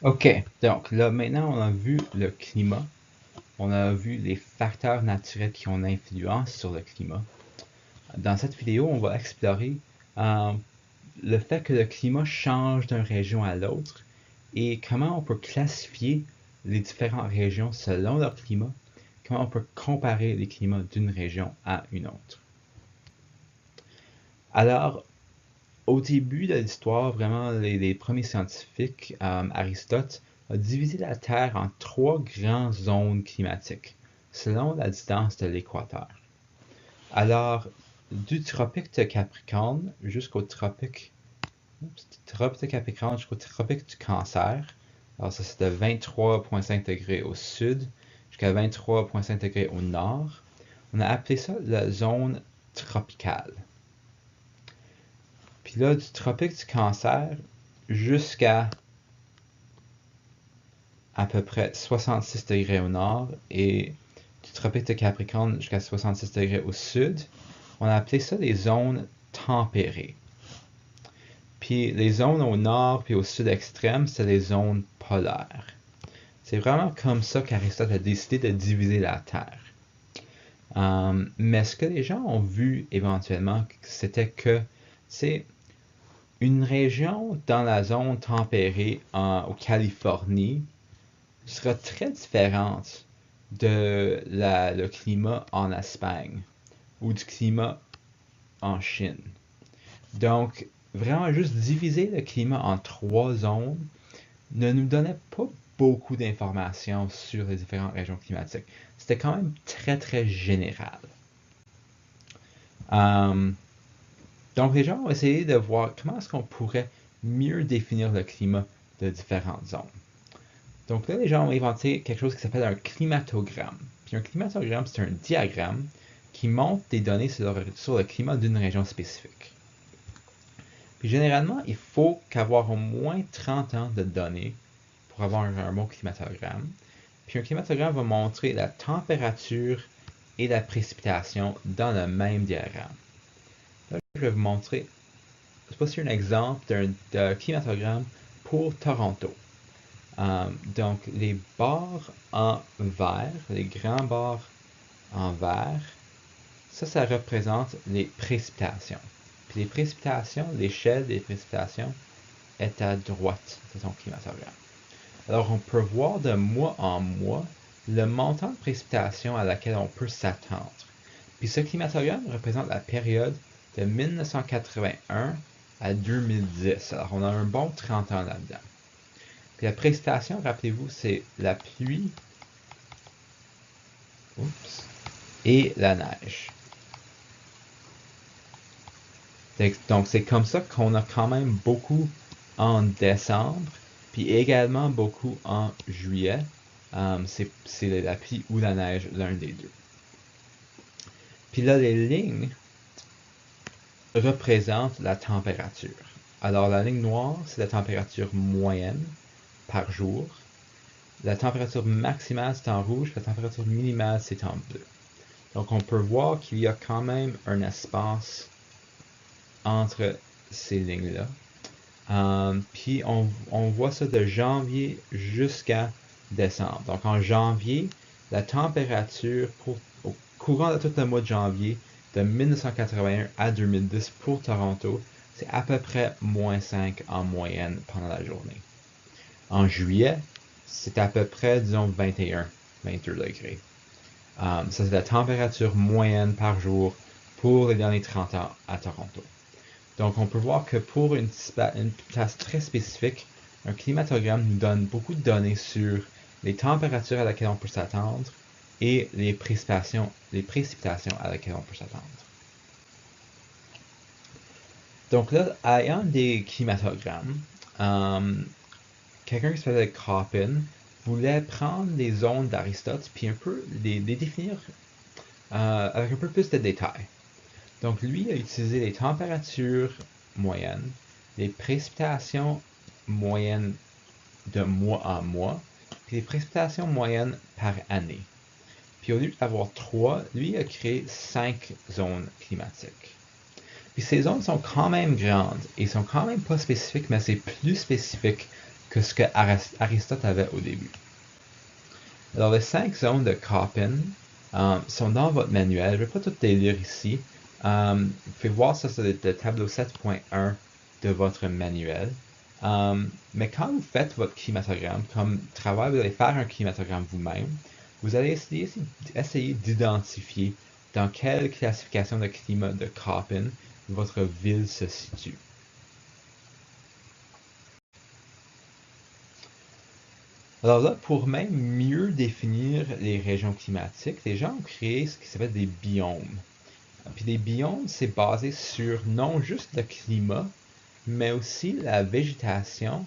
OK, donc là maintenant on a vu le climat, on a vu les facteurs naturels qui ont une influence sur le climat. Dans cette vidéo, on va explorer euh, le fait que le climat change d'une région à l'autre et comment on peut classifier les différentes régions selon leur climat, comment on peut comparer les climats d'une région à une autre. Alors, au début de l'histoire, vraiment, les premiers scientifiques, Aristote, a divisé la Terre en trois grandes zones climatiques, selon la distance de l'équateur. Alors, du tropique de Capricorne jusqu'au tropique de Capricorne jusqu'au tropique du Cancer, alors ça c'est de 23,5 degrés au sud jusqu'à 23,5 degrés au nord, on a appelé ça la zone tropicale. Puis là, du tropique du Cancer jusqu'à à peu près 66 degrés au nord et du tropique de Capricorne jusqu'à 66 degrés au sud, on a appelé ça les zones tempérées. Puis les zones au nord puis au sud extrême, c'est les zones polaires. C'est vraiment comme ça qu'Aristote a décidé de diviser la Terre. Mais ce que les gens ont vu éventuellement, c'était que c'est une région dans la zone tempérée au Californie sera très différente de le climat en Espagne ou du climat en Chine. Donc, vraiment juste diviser le climat en trois zones ne nous donnait pas beaucoup d'informations sur les différentes régions climatiques. C'était quand même très très général. Donc les gens ont essayé de voir comment est-ce qu'on pourrait mieux définir le climat de différentes zones. Donc là, les gens ont inventé quelque chose qui s'appelle un climatogramme. Puis un climatogramme, c'est un diagramme qui montre des données sur le climat d'une région spécifique. Puis généralement, il faut qu'avoir au moins 30 ans de données pour avoir un bon climatogramme. Puis un climatogramme va montrer la température et la précipitation dans le même diagramme. Là, je vais vous montrer, voici un exemple d'un climatogramme pour Toronto. Donc les barres en vert, les grands barres en vert, ça représente les précipitations. Puis les précipitations, l'échelle des précipitations est à droite de ton climatogramme. Alors on peut voir de mois en mois le montant de précipitation à laquelle on peut s'attendre. Puis ce climatogramme représente la période de 1981 à 2010. Alors on a un bon 30 ans là-dedans. Puis la précipitation, rappelez-vous, c'est la pluie et la neige. Donc c'est comme ça qu'on a quand même beaucoup en décembre, puis également beaucoup en juillet. C'est la pluie ou la neige, l'un des deux. Puis là, les lignes représentent la température. Alors la ligne noire, c'est la température moyenne par jour. La température maximale, c'est en rouge, la température minimale, c'est en bleu. Donc on peut voir qu'il y a quand même un espace entre ces lignes-là. Puis on voit ça de janvier jusqu'à décembre. Donc en janvier, la température au courant de tout le mois de janvier, de 1981 à 2010 pour Toronto, c'est à peu près moins 5 en moyenne pendant la journée. En juillet, c'est à peu près, disons, 21, 22 degrés. Ça, c'est la température moyenne par jour pour les derniers 30 ans à Toronto. Donc, on peut voir que pour une place très spécifique, un climatogramme nous donne beaucoup de données sur les températures à laquelle on peut s'attendre et les précipitations à laquelle on peut s'attendre. Donc là, ayant des climatogrammes, quelqu'un qui s'appelait Koppen voulait prendre les zones d'Aristote puis un peu les définir avec un peu plus de détails. Donc lui a utilisé les températures moyennes, les précipitations moyennes de mois en mois, puis les précipitations moyennes par année. Puis au lieu d'avoir 3, lui a créé 5 zones climatiques. Puis ces zones sont quand même grandes et sont quand même pas spécifiques, mais c'est plus spécifique que ce que Aristote avait au début. Alors, les 5 zones de Köppen sont dans votre manuel. Je ne vais pas toutes les lire ici. Vous pouvez voir ça sur le tableau 7.1 de votre manuel. Mais quand vous faites votre climatogramme, comme travail, vous allez faire un climatogramme vous-même, vous allez essayer d'identifier dans quelle classification de climat de Köppen votre ville se situe. Alors là, pour même mieux définir les régions climatiques, les gens ont créé ce qui s'appelle des biomes. Puis les biomes, c'est basé sur non juste le climat, mais aussi la végétation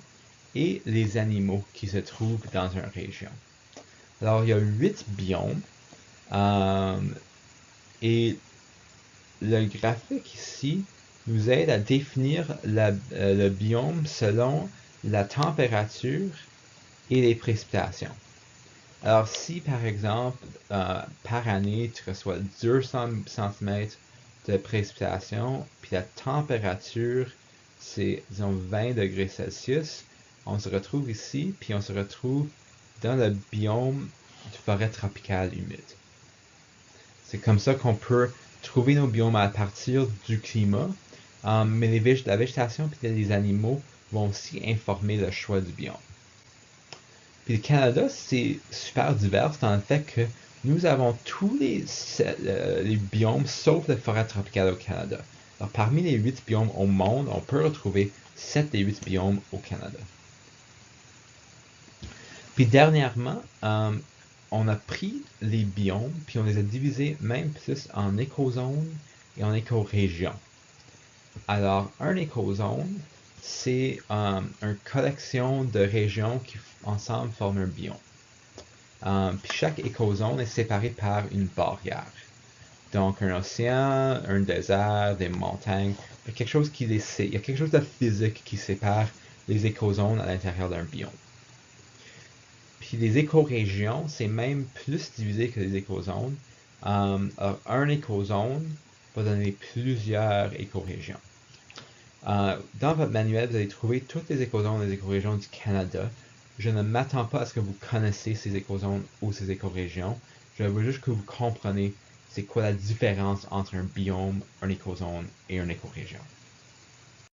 et les animaux qui se trouvent dans une région. Alors, il y a 8 biomes. Et le graphique ici nous aide à définir le biome selon la température et les précipitations. Alors, si par exemple, par année, tu reçois 200 cm de précipitation, puis la température, c'est, disons, 20 degrés Celsius, on se retrouve ici, puis on se retrouve dans le biome de forêt tropicale humide. C'est comme ça qu'on peut trouver nos biomes à partir du climat, mais la végétation et les animaux vont aussi informer le choix du biome. Puis le Canada, c'est super divers dans le fait que nous avons tous les biomes sauf les forêts tropicales au Canada. Alors, parmi les 8 biomes au monde, on peut retrouver 7 des 8 biomes au Canada. Puis dernièrement, on a pris les biomes, puis on les a divisés même plus en écozones et en écorégions. Alors, un écozone, c'est une collection de régions qui ensemble forment un biome. Puis chaque écozone est séparée par une barrière. Donc un océan, un désert, des montagnes, il y a quelque chose de physique qui sépare les écozones à l'intérieur d'un biome. Puis les écorégions, c'est même plus divisé que les écozones. Alors, un écozone va donner plusieurs écorégions. Dans votre manuel, vous allez trouver toutes les écozones et les écorégions du Canada. Je ne m'attends pas à ce que vous connaissiez ces écozones ou ces écorégions. Je veux juste que vous compreniez c'est quoi la différence entre un biome, un écozone et une écorégion.